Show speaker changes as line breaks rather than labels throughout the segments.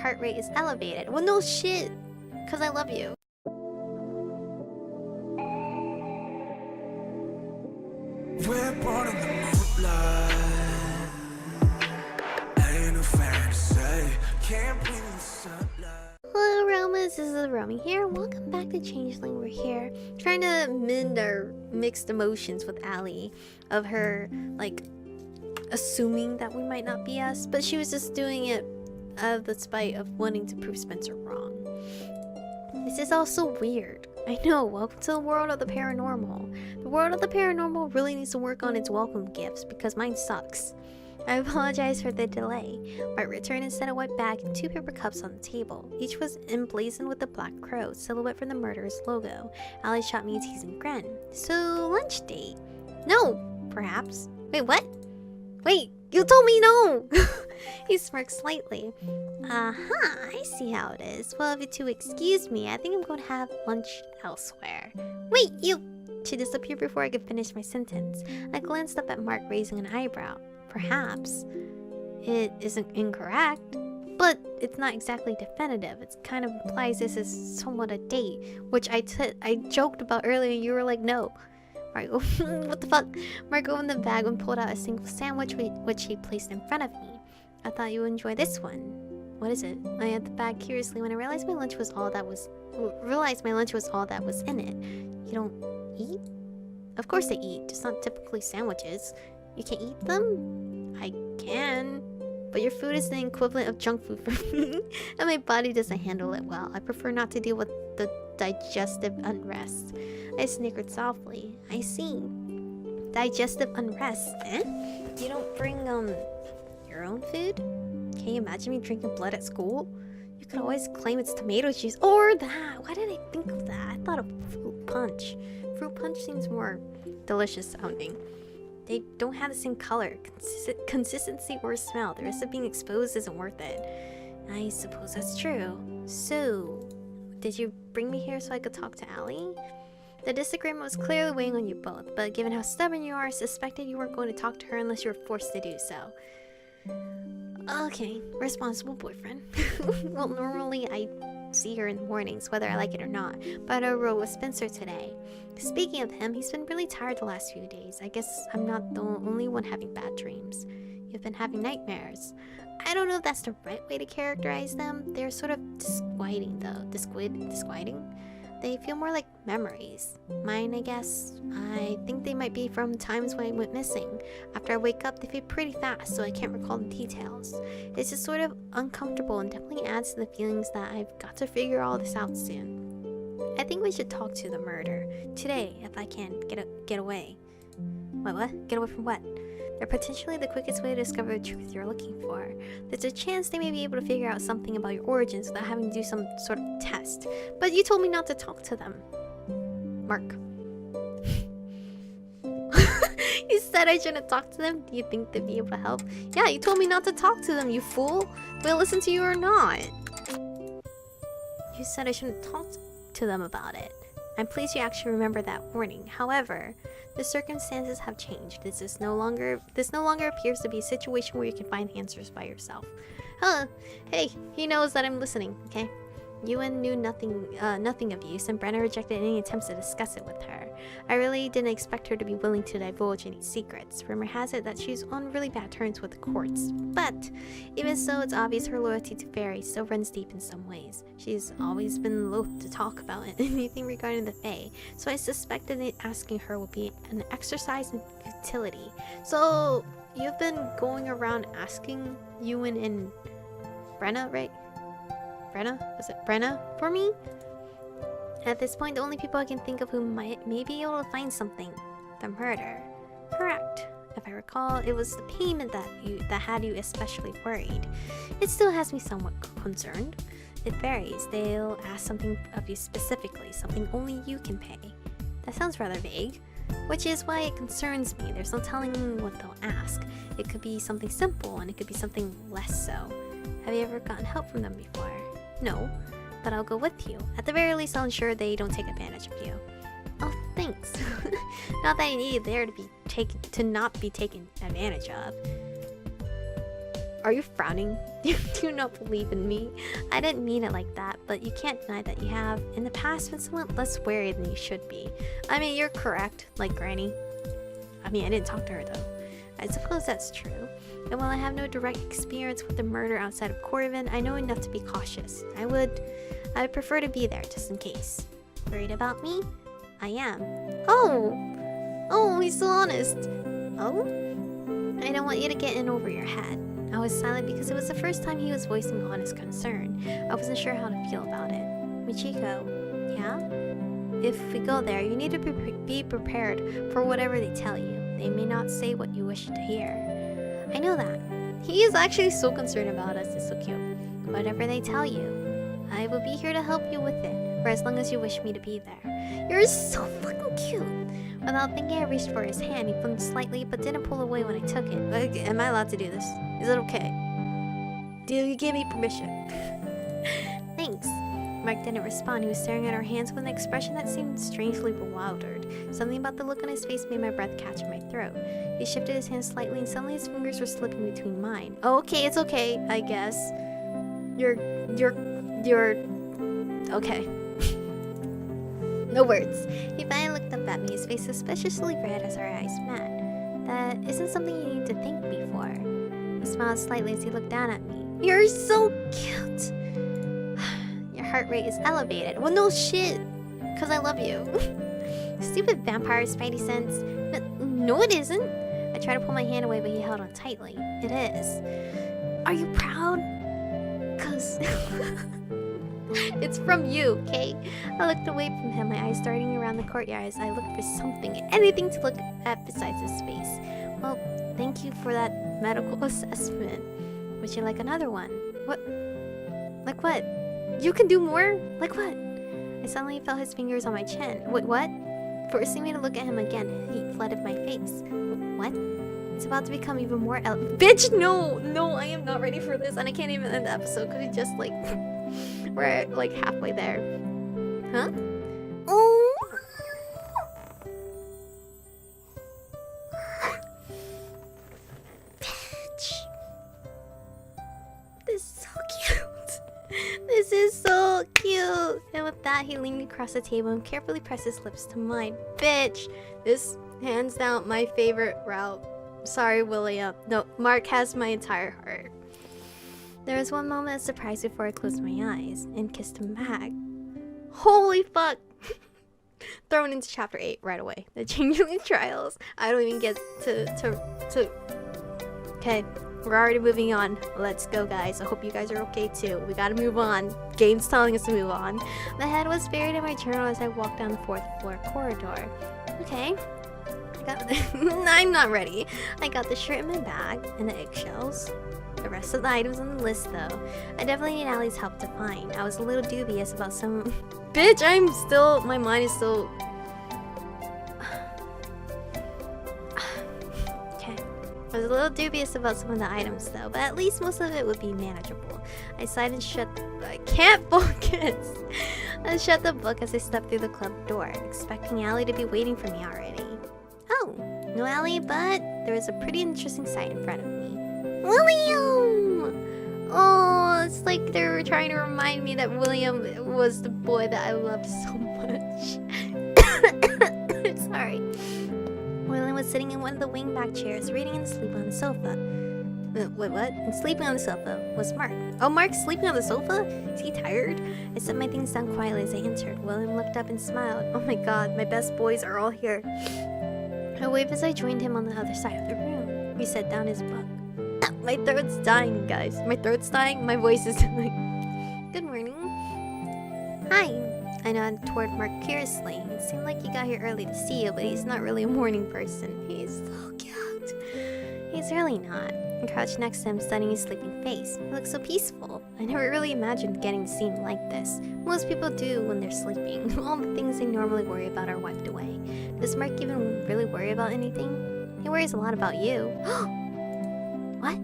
heart rate is elevated. Well, no shit, because I love you.
We're born in the moonlight. Ain't no fantasy. Can't breathe in the sunlight.
Hello, Aromas. This is Aromie here. Welcome back to Changeling. We're here trying to mend our mixed emotions with Allie of her, like, assuming that we might not be us, but she was just doing it out of the spite of wanting to prove Spencer wrong. This is all so weird. I know, welcome to the world of the paranormal. The world of the paranormal really needs to work on its welcome gifts because mine sucks. I apologize for the delay. My return is set a white bag and 2 paper cups on the table. Each was emblazoned with the black crow, silhouette from the murderer's logo. Allie shot me a teasing grin. So, lunch date? No, perhaps. Wait, what? Wait, you told me no! He smirked slightly. I see how it is. Well, if you two excuse me, I think I'm going to have lunch elsewhere. Wait, you... She disappeared before I could finish my sentence. I glanced up at Marc, raising an eyebrow. Perhaps. It isn't incorrect, but it's not exactly definitive. It kind of implies this is somewhat a date, which I joked about earlier and you were like, no. Marc, what the fuck? Marc opened the bag and pulled out a single sandwich, which he placed in front of me. I thought you would enjoy this one. What is it? I had the bag curiously when I realized my lunch was all that was in it. You don't eat? Of course I eat, just not typically sandwiches. You can eat them? I can. But your food is the equivalent of junk food for me. And my body doesn't handle it well. I prefer not to deal with the digestive unrest. I snickered softly. I see. Digestive unrest, eh? You don't bring, your own food? Can you imagine me drinking blood at school? You could always claim it's tomato juice. Or that! Why did I think of that? I thought of fruit punch. Fruit punch seems more delicious sounding. They don't have the same color, consistency, or smell. The risk of being exposed isn't worth it. I suppose that's true. So, did you bring me here so I could talk to Allie? The disagreement was clearly weighing on you both, but given how stubborn you are, I suspected you weren't going to talk to her unless you were forced to do so. Okay, responsible boyfriend. Well, normally I see her in the mornings, whether I like it or not, but I rode with Spencer today. Speaking of him, he's been really tired the last few days. I guess I'm not the only one having bad dreams. You've been having nightmares. I don't know if that's the right way to characterize them. They're sort of disquieting though. Disquieting? They feel more like memories. Mine, I guess. I think they might be from times when I went missing. After I wake up, they fade pretty fast, so I can't recall the details. It's just sort of uncomfortable and definitely adds to the feelings that I've got to figure all this out soon. I think we should talk to the murder. Today, if I can get away. What? Get away from what? They're potentially the quickest way to discover the truth you're looking for. There's a chance they may be able to figure out something about your origins without having to do some sort of test. But you told me not to talk to them. Marc. You said I shouldn't talk to them? Do you think they'd be able to help? Yeah, you told me not to talk to them, you fool. Do I listen to you or not? You said I shouldn't talk to them about it. I'm pleased you actually remember that warning. However, the circumstances have changed. This no longer appears to be a situation where you can find answers by yourself. Huh? Hey, he knows that I'm listening, okay? Ewan knew nothing of use, and Brenna rejected any attempts to discuss it with her. I really didn't expect her to be willing to divulge any secrets. Rumor has it that she's on really bad terms with the courts. But even so, it's obvious her loyalty to Fairy still runs deep in some ways. She's always been loath to talk about anything regarding the Fae, so I suspected that asking her would be an exercise in futility. So, you've been going around asking Ewan and Brenna, right? Brenna? Was it Brenna for me? At this point, the only people I can think of who may be able to find something. The murder. Correct. If I recall, it was the payment that had you especially worried. It still has me somewhat concerned. It varies. They'll ask something of you specifically, something only you can pay. That sounds rather vague, which is why it concerns me. There's no telling what they'll ask. It could be something simple, and it could be something less so. Have you ever gotten help from them before? No, but I'll go with you. At the very least, I'll ensure they don't take advantage of you. Oh, thanks. Not that I need there to not be taken advantage of. Are you frowning? You do not believe in me. I didn't mean it like that, but you can't deny that you have, in the past, been somewhat less wary than you should be. I mean, you're correct, like Granny. I mean, I didn't talk to her though. I suppose that's true. And while I have no direct experience with the murder outside of Corvin, I know enough to be cautious. I would prefer to be there just in case. Worried about me? I am. Oh, he's so honest. Oh? I don't want you to get in over your head. I was silent because it was the first time he was voicing honest concern. I wasn't sure how to feel about it. Michiko, yeah? If we go there, you need to be prepared for whatever they tell you. They may not say what you wish to hear. I know that. He is actually so concerned about us. It's so cute. Whatever they tell you, I will be here to help you with it, for as long as you wish me to be there. You're so fucking cute. Without thinking, I reached for his hand. He blinked slightly, but didn't pull away when I took it. Like, am I allowed to do this? Is it okay? Dude, you gave me permission. Thanks. Mark didn't respond. He was staring at our hands with an expression that seemed strangely bewildered. Something about the look on his face made my breath catch in my throat. He shifted his hand slightly, and suddenly his fingers were slipping between mine. Oh, okay, it's okay, I guess. You're okay. No words. He finally looked up at me, his face suspiciously red as our eyes met. That isn't something you need to thank me for. He smiled slightly as he looked down at me. You're so cute. Your heart rate is elevated. Well, no shit. Because I love you. Stupid vampire spidey sense. No, it isn't. I tried to pull my hand away, but he held on tightly. It is. Are you proud? Because... It's from you, okay? I looked away from him, my eyes darting around the courtyard as I looked for something, anything to look at besides his face. Well, thank you for that medical assessment. Would you like another one? What? Like what? You can do more? Like what? I suddenly felt his fingers on my chin. Wait, what? Forcing me to look at him again, he flooded my face. What? It's about to become even more Bitch, no! No, I am not ready for this, and I can't even end the episode because we just like... We're like halfway there. Huh? Oh! Bitch. This is so cute. This is so cute. And with that, he leaned across the table and carefully pressed his lips to mine. Bitch. This hands down my favorite route. Sorry, William. No, Mark has my entire heart. There was one moment of surprise before I closed my eyes and kissed him back. Holy fuck! Thrown into chapter 8 right away. The Changeling trials. I don't even get to... Okay, we're already moving on. Let's go, guys. I hope you guys are okay too. We gotta move on. Game's telling us to move on. My head was buried in my journal as I walked down the 4th floor corridor. Okay. I'm not ready. I got the shirt in my bag and the eggshells. The rest of the items on the list, though, I definitely need Allie's help to find. I was a little dubious about some... Bitch, my mind is still... Okay. I was a little dubious about some of the items, though, but at least most of it would be manageable. I sighed and shut... I can't focus! I shut the book as I stepped through the club door, expecting Allie to be waiting for me already. Oh, no Allie, but there was a pretty interesting sight in front of me. William! Oh, it's like they were trying to remind me that William was the boy that I loved so much. Sorry. William was sitting in one of the wingback chairs, reading and sleeping on the sofa. Wait, what? And sleeping on the sofa was Mark. Oh, Mark's sleeping on the sofa? Is he tired? I set my things down quietly as I entered. William looked up and smiled. Oh my god, my best boys are all here. I waved as I joined him on the other side of the room. He set down his book. My throat's dying, guys. My throat's dying. My voice is dying. Good morning. Hi. I nodded toward Mark curiously. It seemed like he got here early to see you, but he's not really a morning person. He's so cute. He's really not. I crouched next to him, studying his sleeping face. He looked so peaceful. I never really imagined getting to see him like this. Most people do when they're sleeping. All the things they normally worry about are wiped away. Does Mark even really worry about anything? He worries a lot about you. What?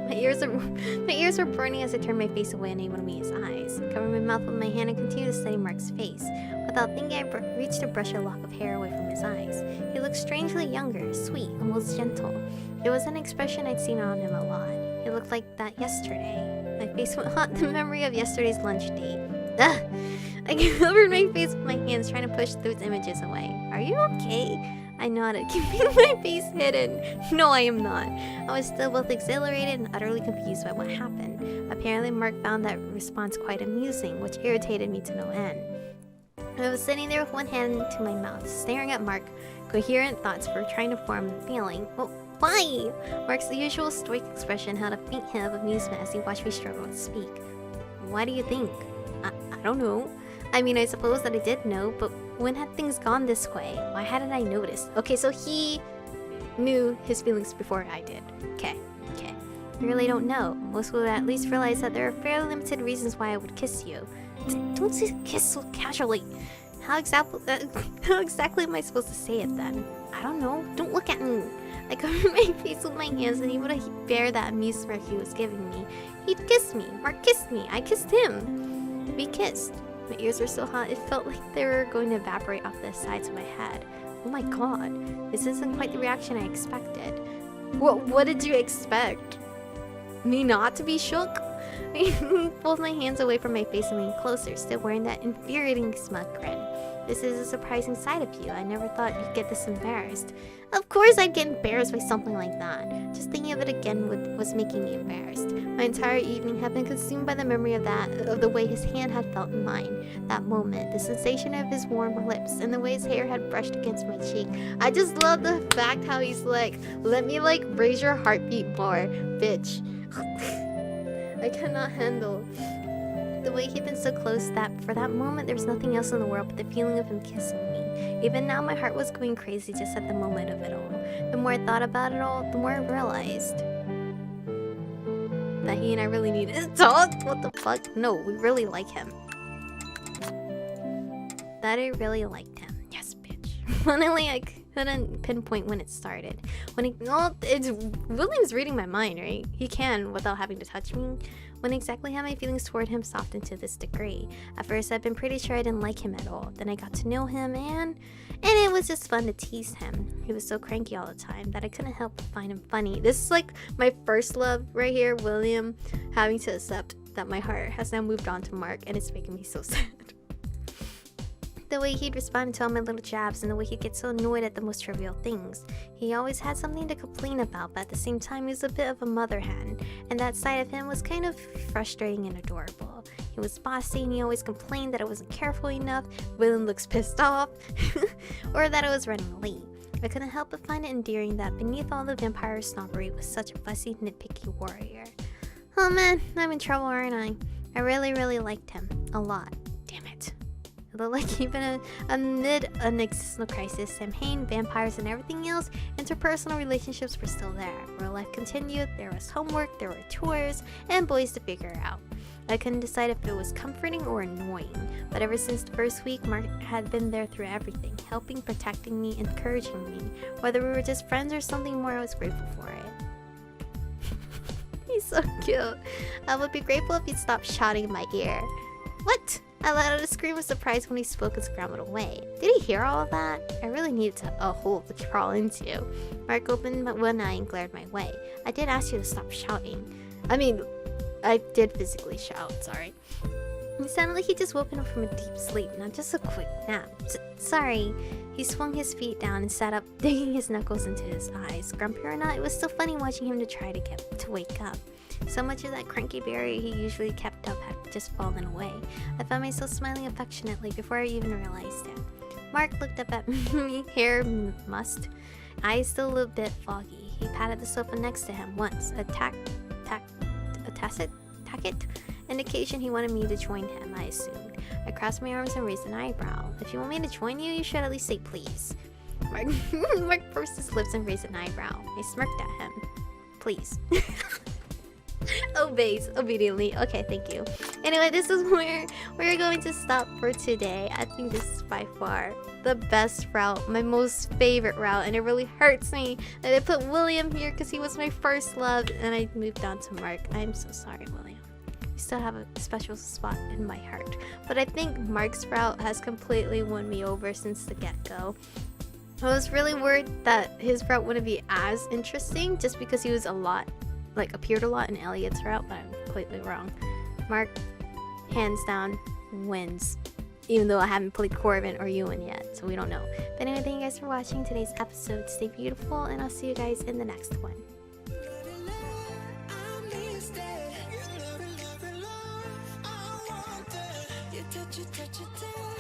My ears were burning as I turned my face away, unable to meet his eyes. I covered my mouth with my hand and continued to study Mark's face. Without thinking, I reached to brush a lock of hair away from his eyes. He looked strangely younger, sweet, almost gentle. It was an expression I'd seen on him a lot. He looked like that yesterday. My face went hot, the memory of yesterday's lunch date. Ugh! I covered my face with my hands, trying to push those images away. Are you okay? I nodded, keeping my face hidden. No, I am not. I was still both exhilarated and utterly confused by what happened. Apparently, Marc found that response quite amusing, which irritated me to no end. I was sitting there with one hand to my mouth, staring at Marc. Coherent thoughts were trying to form a feeling. Well, why? Marc's usual stoic expression held a faint hint of amusement as he watched me struggle to speak. Why do you think? I don't know. I mean, I suppose that I did know, but when had things gone this way? Why hadn't I noticed? Okay, so he knew his feelings before I did. Okay. I really don't know. Most would at least realize that there are fairly limited reasons why I would kiss you. Don't say kiss so casually. How exactly am I supposed to say it then? I don't know. Don't look at me. I covered my face with my hands, and able to bear that amused smirk he was giving me. He'd kissed me. Marc kissed me. I kissed him. We kissed. My ears were so hot, it felt like they were going to evaporate off the sides of my head. Oh my god. This isn't quite the reaction I expected. What did you expect? Me not to be shook? I pulled my hands away from my face and leaned closer, still wearing that infuriating smug grin. This is a surprising side of you. I never thought you'd get this embarrassed. Of course I'd get embarrassed by something like that. Just thinking of it again was making me embarrassed. My entire evening had been consumed by the memory of the way his hand had felt in mine. That moment, the sensation of his warm lips, and the way his hair had brushed against my cheek. I just love the fact how he's like, let me like raise your heartbeat more, bitch. I cannot handle the way he'd been so close that for that moment there was nothing else in the world but the feeling of him kissing me. Even now my heart was going crazy just at the moment of it all. The more I thought about it all, the more I realized that he and I really needed to talk. What the fuck? No, we really like him. That I really liked him. Yes, bitch. Finally, I couldn't pinpoint when it started. It's William's reading my mind, right? He can without having to touch me. When exactly how my feelings toward him softened to this degree. At first, I'd been pretty sure I didn't like him at all. Then I got to know him, and it was just fun to tease him. He was so cranky all the time that I couldn't help but find him funny. This is like my first love right here, William, having to accept that my heart has now moved on to Marc, and it's making me so sad. The way he'd respond to all my little jabs, and the way he'd get so annoyed at the most trivial things. He always had something to complain about, but at the same time he was a bit of a mother hen, and that side of him was kind of frustrating and adorable. He was bossy, and he always complained that I wasn't careful enough, William looks pissed off, or that I was running late. I couldn't help but find it endearing that beneath all the vampire snobbery was such a fussy, nitpicky warrior. Oh man, I'm in trouble, aren't I? I really liked him. A lot. Damn it. Although, like, even amid an existential crisis, Samhain, vampires, and everything else, interpersonal relationships were still there. Real life continued, there was homework, there were chores, and boys to figure out. I couldn't decide if it was comforting or annoying, but ever since the first week, Marc had been there through everything, helping, protecting me, encouraging me. Whether we were just friends or something more, I was grateful for it. He's so cute. I would be grateful if he'd stop shouting in my ear. What? I let out a scream of surprise when he spoke and scrambled away. Did he hear all of that? I really needed a hole to crawl into. Marc opened one eye and glared my way. I did ask you to stop shouting. I mean, I did physically shout, sorry. It sounded like he just woken up from a deep sleep, not just a quick nap. Sorry. He swung his feet down and sat up, digging his knuckles into his eyes. Grumpy or not, it was still funny watching him try to wake up. So much of that cranky berry he usually kept up had just fallen away. I found myself smiling affectionately before I even realized it. Marc looked up at me, hair mussed, eyes still a little bit foggy. He patted the sofa next to him once, a tacit indication he wanted me to join him, I assumed. I crossed my arms and raised an eyebrow. If you want me to join you, you should at least say please. Marc pursed his lips and raised an eyebrow. I smirked at him. Please. Obeys obediently. Okay, thank you. Anyway, this is where we're going to stop for today. I think this is by far the best route, my most favorite route, and it really hurts me that I put William here because he was my first love and I moved on to Marc. I'm so sorry, William. You still have a special spot in my heart, but I think Marc's route has completely won me over since the get-go. I was really worried that his route wouldn't be as interesting just because he was a lot like appeared a lot in Elliot's route, but I'm completely wrong. Marc, hands down, wins. Even though I haven't played Corbin or Ewan yet, so we don't know. But anyway, thank you guys for watching today's episode. Stay beautiful, and I'll see you guys in the next one.
touch it,